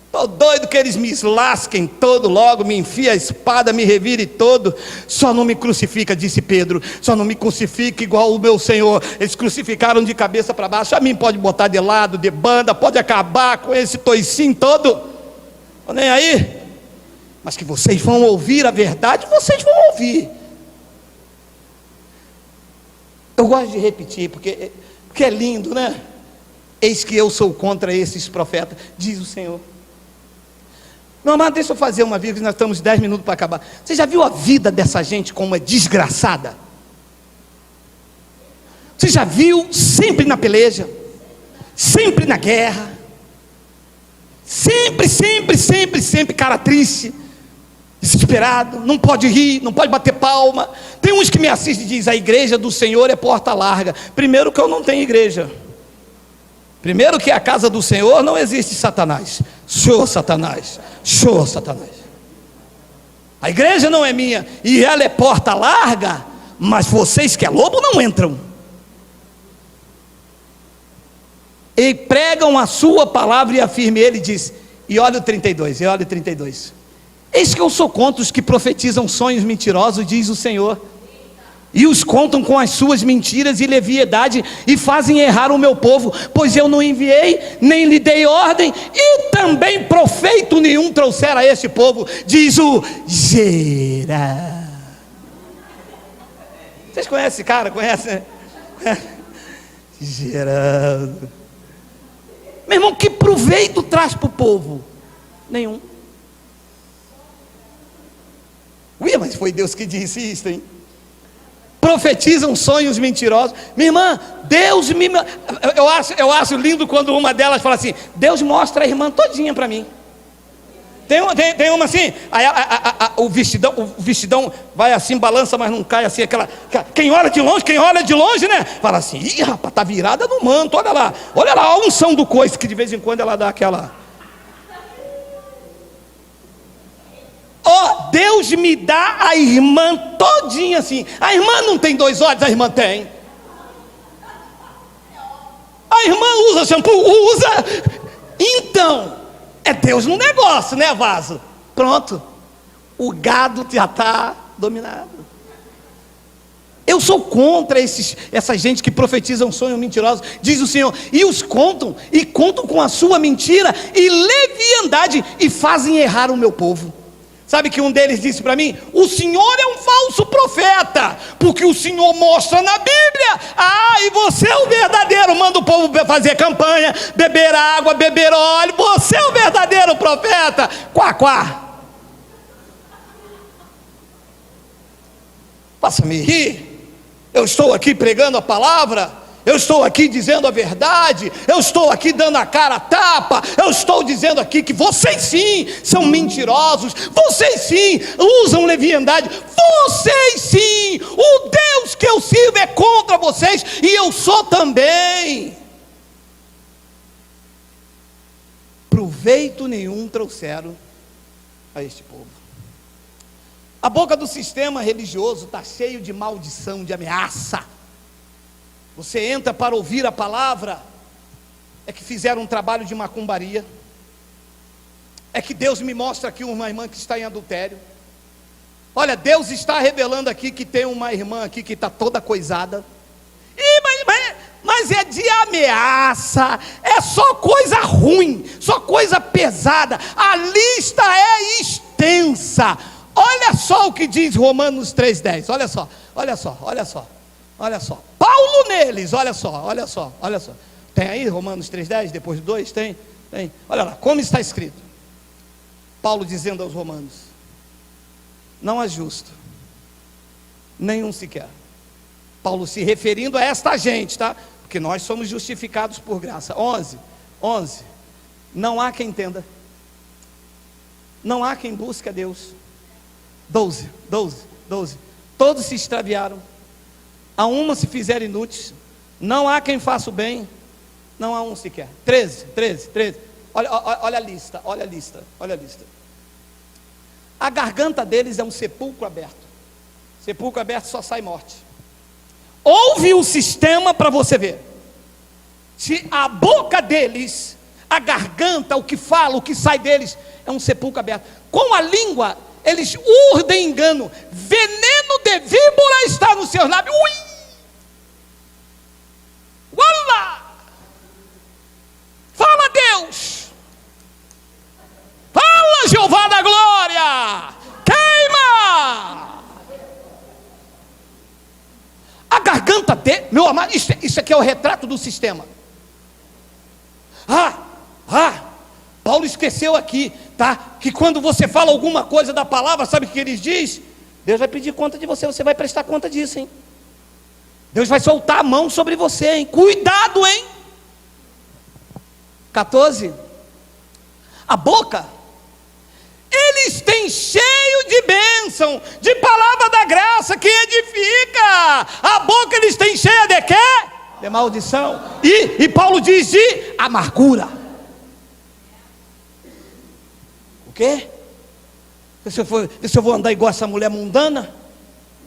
Estou doido que eles me lasquem todo logo, me enfia a espada, me revire todo. Só não me crucifica, disse Pedro. Só não me crucifica igual o meu Senhor. Eles crucificaram de cabeça para baixo. A mim pode botar de lado, de banda, pode acabar com esse toicinho todo. Estou nem aí. Mas que vocês vão ouvir a verdade, vocês vão ouvir. Eu gosto de repetir, porque é lindo, né? Eis que eu sou contra esses profetas, diz o Senhor. Meu amado, deixa eu fazer uma vírgula, nós estamos 10 minutos para acabar. Você já viu a vida dessa gente como é desgraçada? Você já viu sempre na peleja, sempre na guerra, sempre cara triste, desesperado, não pode rir, não pode bater palma. Tem uns que me assistem e dizem, a igreja do Senhor é porta larga. Primeiro que eu não tenho igreja. Primeiro que a casa do Senhor não existe Satanás. Show Satanás, show Satanás. A igreja não é minha, e ela é porta larga, mas vocês que é lobo não entram. E pregam a sua palavra e afirme, ele diz, e olha o 32, eis que eu sou contra os que profetizam sonhos mentirosos, diz o Senhor, e os contam com as suas mentiras e leviedade, e fazem errar o meu povo, pois eu não enviei, nem lhe dei ordem, e também profeto nenhum trouxera a este povo, diz o Geraldo. Vocês conhecem esse cara? Conhecem? Geraldo. Meu irmão, que proveito traz para o povo? Nenhum. Ui, mas foi Deus que disse isso, hein? profetizam sonhos mentirosos. Minha irmã, Deus me... Eu acho lindo quando uma delas fala assim: Deus mostra a irmã todinha para mim. Tem uma assim, o vestidão vai assim, balança, mas não cai assim, quem olha de longe, né? Fala assim: ih, rapaz, tá virada no manto, olha lá a unção do coice, que de vez em quando ela dá aquela. Deus me dá a irmã todinha assim. A irmã não tem 2 olhos, a irmã tem. A irmã usa shampoo, usa. Então, é Deus no negócio, né, vaso? Pronto, o gado já está dominado. Eu sou contra essa gente que profetiza um sonho mentiroso, diz o Senhor, e os contam com a sua mentira e leviandade, e fazem errar o meu povo. Sabe que um deles disse para mim: o Senhor é um falso profeta, porque o Senhor mostra na Bíblia, e você é o verdadeiro, manda o povo fazer campanha, beber água, beber óleo, você é o verdadeiro profeta. Quá, quá. Faça-me rir, eu estou aqui pregando a palavra, eu estou aqui dizendo a verdade, eu estou aqui dando a cara a tapa, eu estou dizendo aqui que vocês sim são mentirosos, vocês sim usam leviandade, vocês sim, o Deus que eu sirvo é contra vocês, e eu sou também. Proveito nenhum trouxeram a este povo. A boca do sistema religioso está cheio de maldição, de ameaça. Você entra para ouvir a palavra, é que fizeram um trabalho de macumbaria, é que Deus me mostra aqui uma irmã que está em adultério. Olha, Deus está revelando aqui que tem uma irmã aqui que está toda coisada. Mas é de ameaça, é só coisa ruim, só coisa pesada, a lista é extensa. Olha só o que diz Romanos 3,10, olha só, Paulo neles, olha só, tem aí Romanos 3,10, depois do 2, tem, olha lá, como está escrito, Paulo dizendo aos romanos: não há justo, nenhum sequer. Paulo se referindo a esta gente, tá? Porque nós somos justificados por graça. 11, não há quem entenda, não há quem busque a Deus. 12, todos se extraviaram, a uma se fizeram inúteis, não há quem faça o bem, não há um sequer. 13, olha a lista. A garganta deles é um sepulcro aberto só sai morte. Ouve o sistema para você ver, se a boca deles, a garganta, o que fala, o que sai deles, é um sepulcro aberto. Com a língua eles urdem engano, veneno de víbora está nos seus lábios. Ui! Uala! Fala, Deus! Fala, Jeová da glória! Queima! A garganta dele, meu amado, isso aqui é o retrato do sistema. Paulo esqueceu aqui, tá? Que quando você fala alguma coisa da palavra, sabe o que ele diz? Deus vai pedir conta de você, você vai prestar conta disso, hein? Deus vai soltar a mão sobre você, hein? Cuidado, hein? 14. A boca, eles têm cheio de bênção, de palavra da graça que edifica. A boca eles têm cheia de quê? De maldição. E Paulo diz de amargura. Quê? Se eu vou andar igual essa mulher mundana?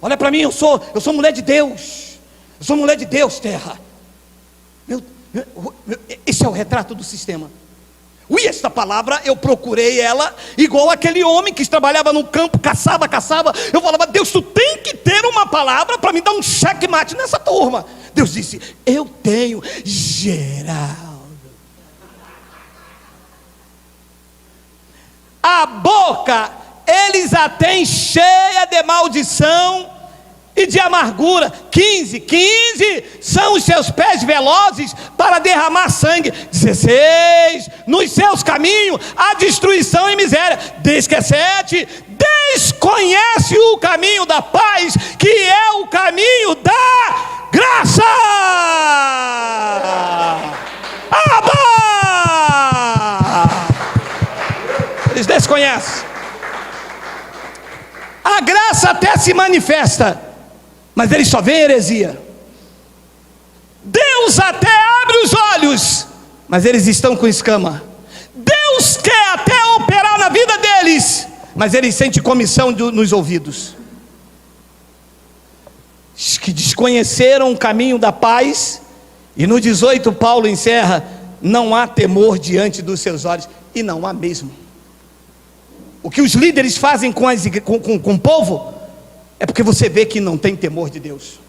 Olha para mim, eu sou mulher de Deus. Eu sou mulher de Deus, terra. Esse é o retrato do sistema. Esta palavra eu procurei ela igual aquele homem que trabalhava no campo, caçava. Eu falava: Deus, tu tem que ter uma palavra para me dar um checkmate nessa turma. Deus disse: eu tenho. Geraldo, a boca eles a têm cheia de maldição e de amargura. 15 são os seus pés velozes para derramar sangue. 16, nos seus caminhos há destruição e miséria. 17, desconhece o caminho da paz, que é o caminho da graça. Abba! Eles desconhecem. A graça até se manifesta, mas eles só veem heresia. Deus até abre os olhos, mas eles estão com escama. Deus quer até operar na vida deles, mas eles sentem comissão nos ouvidos. Que desconheceram o caminho da paz. E no 18 Paulo encerra: não há temor diante dos seus olhos. E não há mesmo. O que os líderes fazem com o povo é porque você vê que não tem temor de Deus.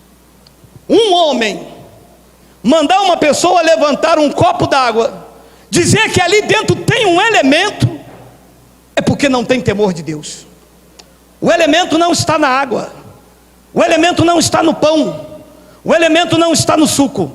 Um homem mandar uma pessoa levantar um copo d'água, dizer que ali dentro tem um elemento, é porque não tem temor de Deus. O elemento não está na água, o elemento não está no pão, o elemento não está no suco.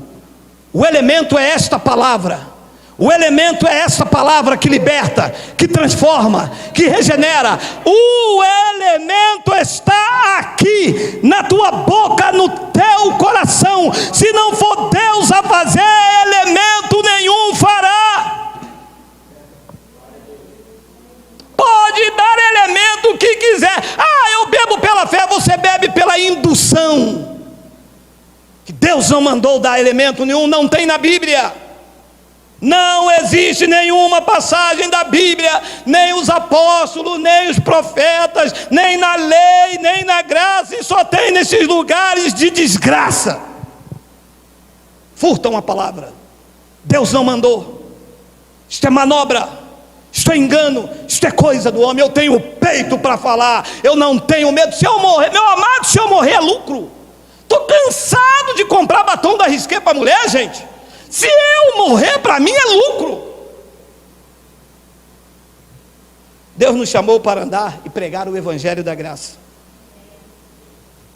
O elemento é esta palavra. O elemento é essa palavra que liberta, que transforma, que regenera. O elemento está aqui, na tua boca, no teu coração. Se não for Deus a fazer, elemento nenhum fará. Pode dar elemento o que quiser. Eu bebo pela fé, você bebe pela indução. Que Deus não mandou dar elemento nenhum, não tem na Bíblia. Não existe nenhuma passagem da Bíblia, nem os apóstolos, nem os profetas, nem na lei, nem na graça, e só tem nesses lugares de desgraça. Furtam a palavra. Deus não mandou. Isto é manobra, isto é engano, isto é coisa do homem. Eu tenho peito para falar, eu não tenho medo. Se eu morrer, meu amado, se eu morrer é lucro. Estou cansado de comprar batom da Risqué para mulher, gente. Se eu morrer, para mim é lucro. Deus nos chamou para andar e pregar o Evangelho da graça.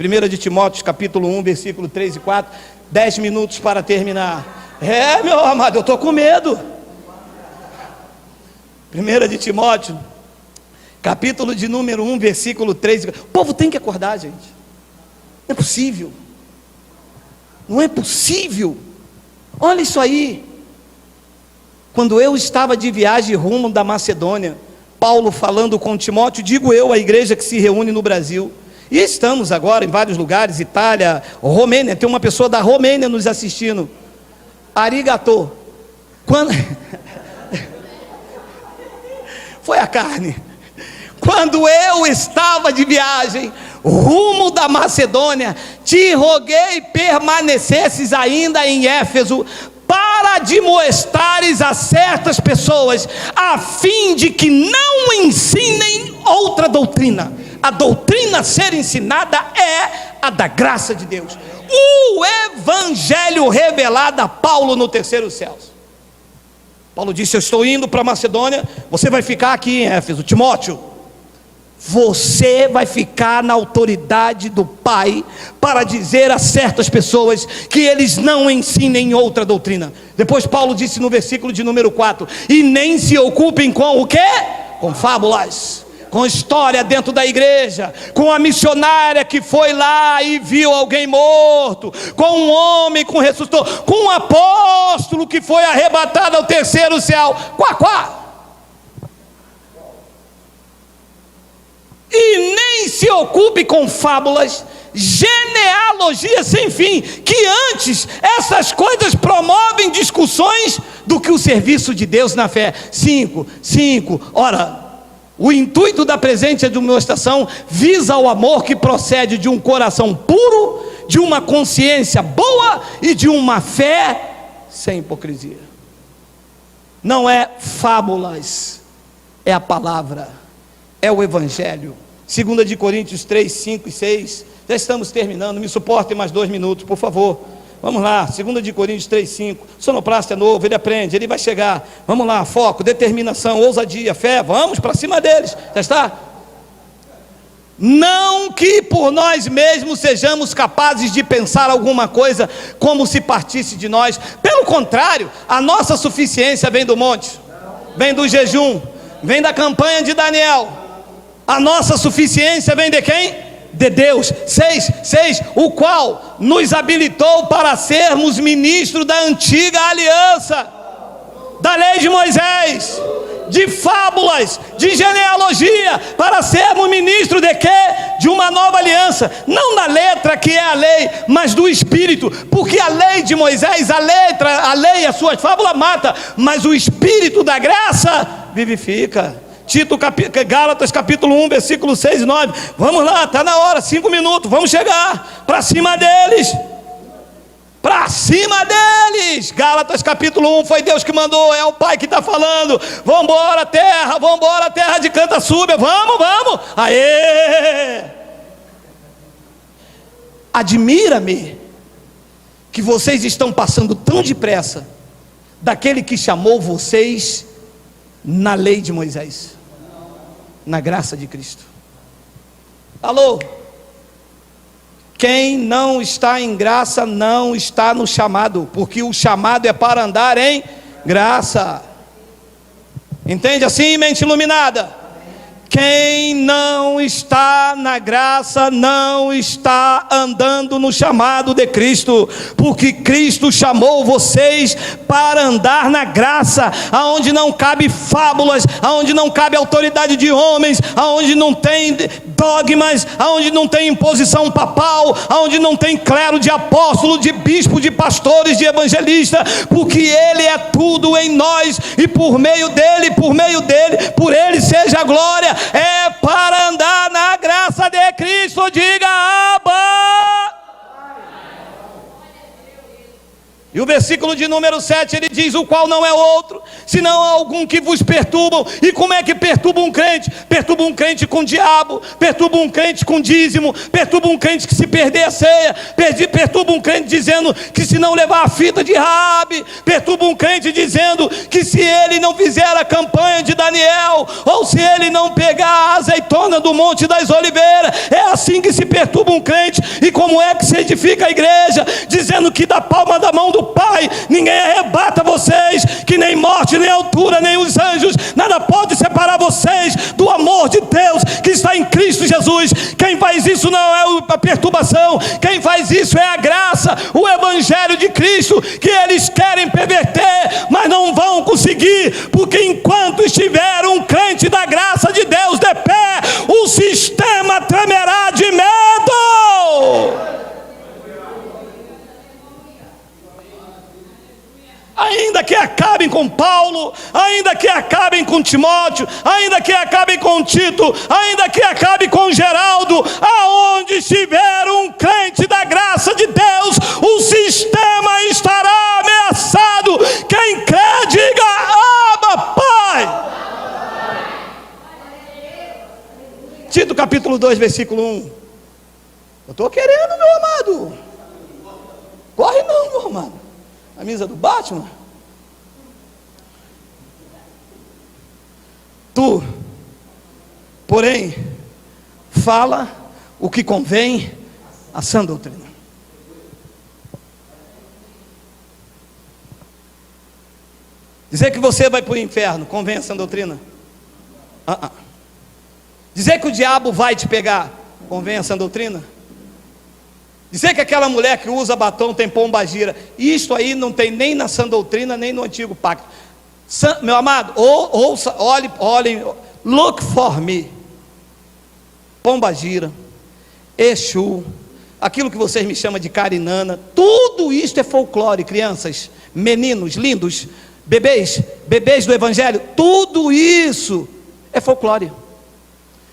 1 de Timóteo, capítulo 1, versículo 3 e 4. 10 minutos para terminar. Meu amado, eu estou com medo. 1 de Timóteo, capítulo de número 1, versículo 3 e 4. O povo tem que acordar, gente. Não é possível. Não é possível. Olha isso aí. Quando eu estava de viagem rumo da Macedônia, Paulo falando com Timóteo, digo eu, a igreja que se reúne no Brasil, e estamos agora em vários lugares, Itália, Romênia, tem uma pessoa da Romênia nos assistindo. Arigatô. Quando foi a carne. Quando eu estava de viagem rumo da Macedônia, te roguei permanecesses ainda em Éfeso, para admoestares a certas pessoas, a fim de que não ensinem outra doutrina. A doutrina a ser ensinada é a da graça de Deus, o Evangelho revelado a Paulo no terceiro céu. Paulo disse: eu estou indo para a Macedônia, você vai ficar aqui em Éfeso. Timóteo, você vai ficar na autoridade do Pai para dizer a certas pessoas que eles não ensinem outra doutrina. Depois Paulo disse no versículo de número 4: e nem se ocupem com o quê? Com fábulas, com história dentro da igreja, com a missionária que foi lá e viu alguém morto, com um homem que ressuscitou, com um apóstolo que foi arrebatado ao terceiro céu. Quá. E nem se ocupe com fábulas, genealogias sem fim, que antes essas coisas promovem discussões do que o serviço de Deus na fé. 5. Ora, o intuito da presente demonstração visa o amor que procede de um coração puro, de uma consciência boa e de uma fé sem hipocrisia. Não é fábulas, é a palavra, é o Evangelho. 2 de Coríntios 3, 5 e 6. Já estamos terminando, me suportem mais 2 minutos, por favor. Vamos lá, 2 de Coríntios 3, 5. Sonoplasta é novo, ele aprende, ele vai chegar. Vamos lá, foco, determinação, ousadia, fé. Vamos para cima deles, já está? Não que por nós mesmos sejamos capazes de pensar alguma coisa como se partisse de nós. Pelo contrário, a nossa suficiência vem do monte, vem do jejum, vem da campanha de Daniel. A nossa suficiência vem de quem? De Deus. 6, o qual nos habilitou para sermos ministros da antiga aliança, da lei de Moisés, de fábulas, de genealogia, para sermos ministros de quê? De uma nova aliança, não da letra que é a lei, mas do Espírito, porque a lei de Moisés, a lei, as suas fábulas mata, mas o Espírito da graça vivifica. Gálatas capítulo 1, versículo 6 e 9, vamos lá, está na hora, 5 minutos, vamos chegar, para cima deles, Gálatas capítulo 1, foi Deus que mandou, é o Pai que está falando, vamos embora terra de canta súbia, vamos, aê, admira-me, que vocês estão passando tão depressa, daquele que chamou vocês, na lei de Moisés, na graça de Cristo. Alô? Quem não está em graça não está no chamado, porque o chamado é para andar em graça. Entende assim, mente iluminada? Quem não está na graça não está andando no chamado de Cristo, porque Cristo chamou vocês para andar na graça, aonde não cabe fábulas, aonde não cabe autoridade de homens, aonde não tem dogmas, aonde não tem imposição papal, aonde não tem clero de apóstolo, de bispo, de pastores, de evangelista, porque Ele é tudo em nós, e por meio dele, por Ele seja a glória. É para andar na graça de Cristo, diga Abba. E o versículo de número 7, ele diz: o qual não é outro, senão algum que vos perturbam. E como é que perturba um crente? Perturba um crente com o diabo, perturba um crente com dízimo, perturba um crente que se perder a ceia, perturba um crente dizendo que se não levar a fita de Raabe, perturba um crente dizendo que se ele não fizer a campanha de Daniel, ou se ele não pegar a azeitona do Monte das Oliveiras. É assim que se perturba um crente. E como é que se edifica a igreja? Dizendo que da palma da mão do Pai ninguém arrebata vocês, que nem morte, nem altura, nem os anjos, nada pode separar vocês do amor de Deus que está em Cristo Jesus. Quem faz isso não é a perturbação, quem faz isso é a graça, o evangelho de Cristo, que eles querem perverter, mas não vão conseguir, porque enquanto estiver um crente da graça de Deus de pé, o sistema tremerá de medo. Ainda que acabem com Paulo, ainda que acabem com Timóteo, ainda que acabem com Tito, ainda que acabem com Geraldo, aonde estiver um crente da graça de Deus, o sistema estará ameaçado. Quem crê, diga Abba, Pai. Tito capítulo 2, versículo 1. Eu estou querendo, meu amado. Corre não, meu amado. Camisa do Batman. Tu, porém, fala o que convém à sã doutrina. Dizer que você vai para o inferno convém à sã doutrina? Dizer que o diabo vai te pegar convém à sã doutrina? Dizer que aquela mulher que usa batom tem pombagira, isto aí não tem nem na sã doutrina, nem no antigo pacto. Meu amado, ouça, olhem, look for me. Pombagira, Exu, aquilo que vocês me chamam de carinana, tudo isto é folclore, crianças, meninos lindos, bebês do evangelho, tudo isso é folclore.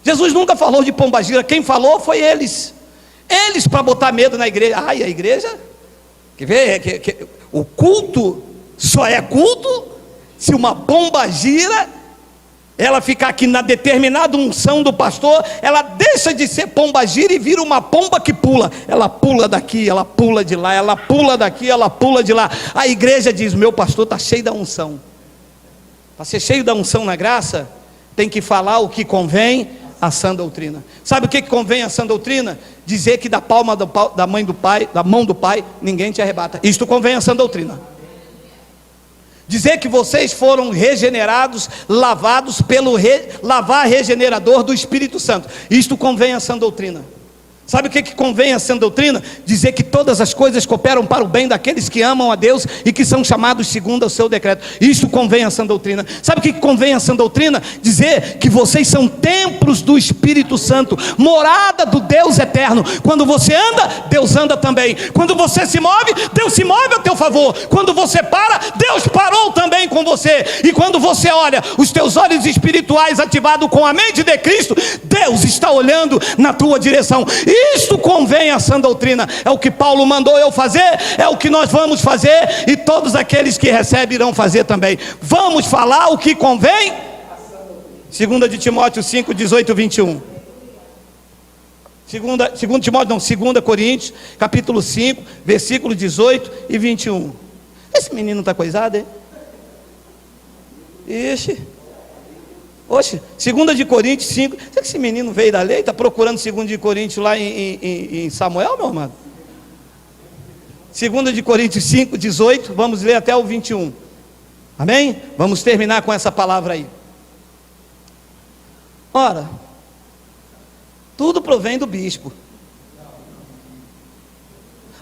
Jesus nunca falou de pombagira, quem falou foi eles para botar medo na igreja. Ai, a igreja, quer ver, o culto só é culto se uma pomba gira, ela ficar aqui na determinada unção do pastor, ela deixa de ser pomba gira e vira uma pomba que pula. Ela pula daqui, ela pula de lá, ela pula daqui, ela pula de lá. A igreja diz: meu pastor está cheio da unção. Para ser cheio da unção na graça, tem que falar o que convém a sã doutrina. Sabe o que convém a sã doutrina? Dizer que da palma da mão do Pai, ninguém te arrebata. Isto convém a sã doutrina. Dizer que vocês foram regenerados, lavados pelo lavar regenerador do Espírito Santo. Isto convém à sã doutrina. Sabe o que convém a sã doutrina? Dizer que todas as coisas cooperam para o bem daqueles que amam a Deus e que são chamados segundo o seu decreto. Isso convém a sã doutrina. Sabe o que convém a sã doutrina? Dizer que vocês são templos do Espírito Santo, morada do Deus eterno. Quando você anda, Deus anda também. Quando você se move, Deus se move a teu favor. Quando você para, Deus parou também com você. E quando você olha, os teus olhos espirituais ativados com a mente de Cristo, Deus está olhando na tua direção. Isto convém à sã doutrina. É o que Paulo mandou eu fazer, é o que nós vamos fazer, e todos aqueles que recebem irão fazer também. Vamos falar o que convém? 2 de Timóteo 5, 18 e 21. 2 Coríntios, capítulo 5, versículo 18 e 21. Esse menino está coisado, hein? Ixi. Oxe, 2 de Coríntios 5. Será que esse menino veio da lei? Está procurando 2 de Coríntios lá em Samuel, meu amado? 2 de Coríntios 5, 18. Vamos ler até o 21. Amém? Vamos terminar com essa palavra aí. Ora, tudo provém do bispo.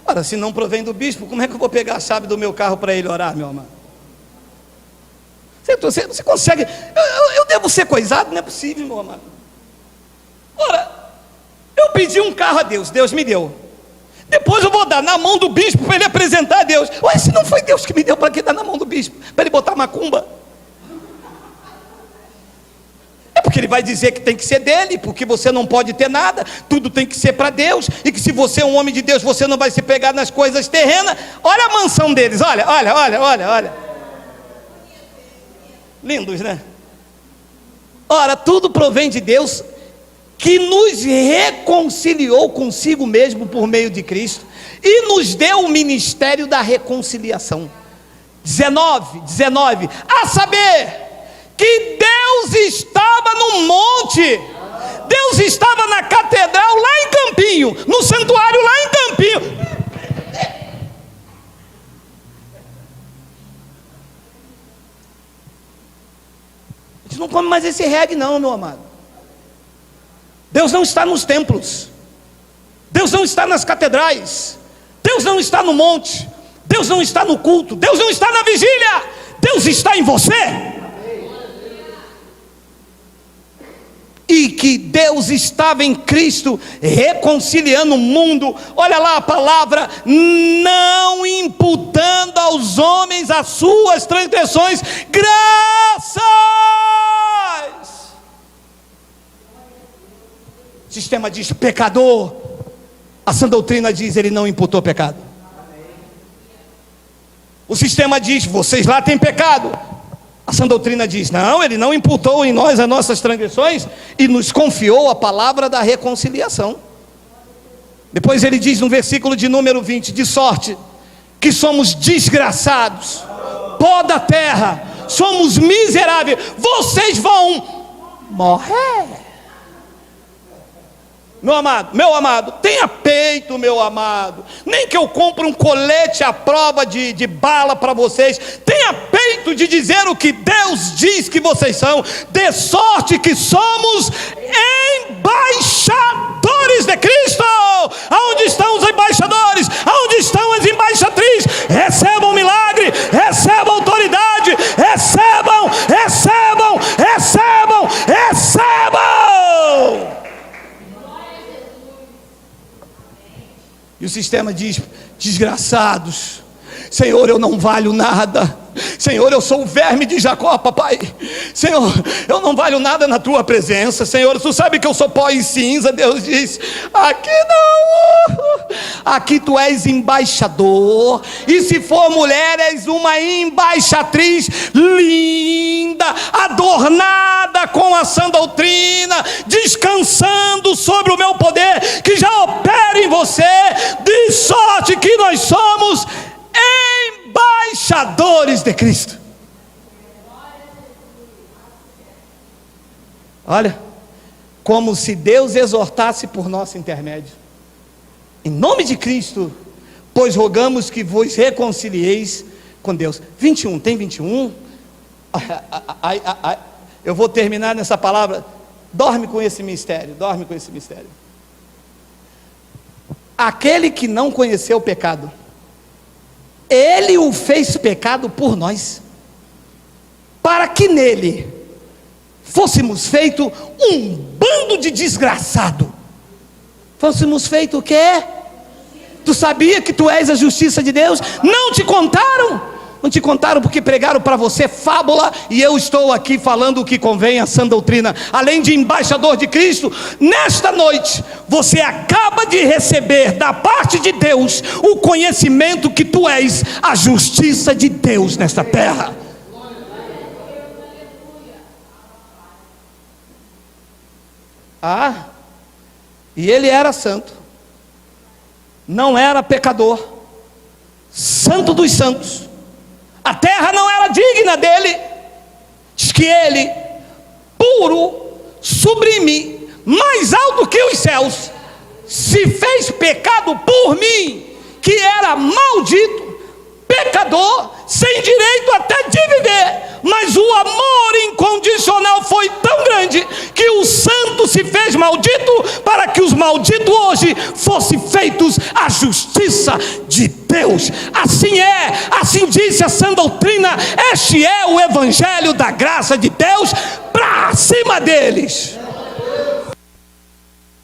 Ora, se não provém do bispo, como é que eu vou pegar a chave do meu carro para ele orar, meu amado? Você consegue? Eu devo ser coisado? Não é possível, meu amado. Ora, eu pedi um carro a Deus, Deus me deu. Depois eu vou dar na mão do bispo para ele apresentar a Deus. Ué, se não foi Deus que me deu, para que dar na mão do bispo? Para ele botar macumba? É porque ele vai dizer que tem que ser dele, porque você não pode ter nada, tudo tem que ser para Deus, e que se você é um homem de Deus, você não vai se pegar nas coisas terrenas. Olha a mansão deles, olha. Lindos, né? Ora, tudo provém de Deus, que nos reconciliou consigo mesmo por meio de Cristo, e nos deu o ministério da reconciliação. 19, a saber, que Deus estava no monte, Deus estava na catedral lá em Campinho, no santuário lá em Campinho. A gente não come mais esse reggae não, meu amado. Deus não está nos templos, Deus não está nas catedrais, Deus não está no monte, Deus não está no culto, Deus não está na vigília, Deus está em você. E que Deus estava em Cristo reconciliando o mundo. Olha lá a palavra, não imputando aos homens as suas transgressões. Graças. O sistema diz pecador, a sã doutrina diz ele não imputou pecado. O sistema diz vocês lá têm pecado, a sã doutrina diz não, ele não imputou em nós as nossas transgressões e nos confiou a palavra da reconciliação. Depois ele diz no versículo de número 20, de sorte que somos desgraçados, pó da terra, somos miseráveis, vocês vão morrer. Meu amado, tenha peito, meu amado. Nem que eu compre um colete à prova de bala para vocês. Tenha peito de dizer o que Deus diz que vocês são. De sorte que somos embaixadores de Cristo. Aonde estão os embaixadores? Aonde estão as embaixatrizes? Recebam milagre, recebam autoridade, recebam. E o sistema diz, desgraçados, Senhor, eu não valho nada, Senhor, eu sou o verme de Jacó, papai, Senhor, eu não valho nada na tua presença, Senhor, tu sabe que eu sou pó e cinza. Deus diz, aqui não, aqui tu és embaixador, e se for mulher, és uma embaixatriz linda, adornada com a sã doutrina, descansando sobre o meu poder, que já opera em você, de sorte que nós somos embaixadores de Cristo. Olha, como se Deus exortasse por nosso intermédio. Em nome de Cristo, pois rogamos que vos reconcilieis com Deus. 21, tem 21? Eu vou terminar nessa palavra. Dorme com esse mistério, dorme com esse mistério. Aquele que não conheceu o pecado, Ele o fez pecado por nós, para que nele fôssemos feito um bando de desgraçado. Fôssemos feito o quê? Tu sabia que tu és a justiça de Deus? Não te contaram? Não te contaram porque pregaram para você fábula, e eu estou aqui falando o que convém à sã doutrina. Além de embaixador de Cristo, nesta noite você acaba de receber da parte de Deus o conhecimento que tu és a justiça de Deus nesta terra. E ele era santo, não era pecador, santo dos santos. A terra não era digna dele. Diz que ele, puro, sublime, mais alto que os céus, se fez pecado por mim, que era maldito, pecador, sem direito até de viver. Mas o amor incondicional foi tão grande que o santo se fez maldito, para que os malditos hoje fossem feitos a justiça de Deus. Assim é, assim disse a sã doutrina. Este é o evangelho da graça de Deus para cima deles.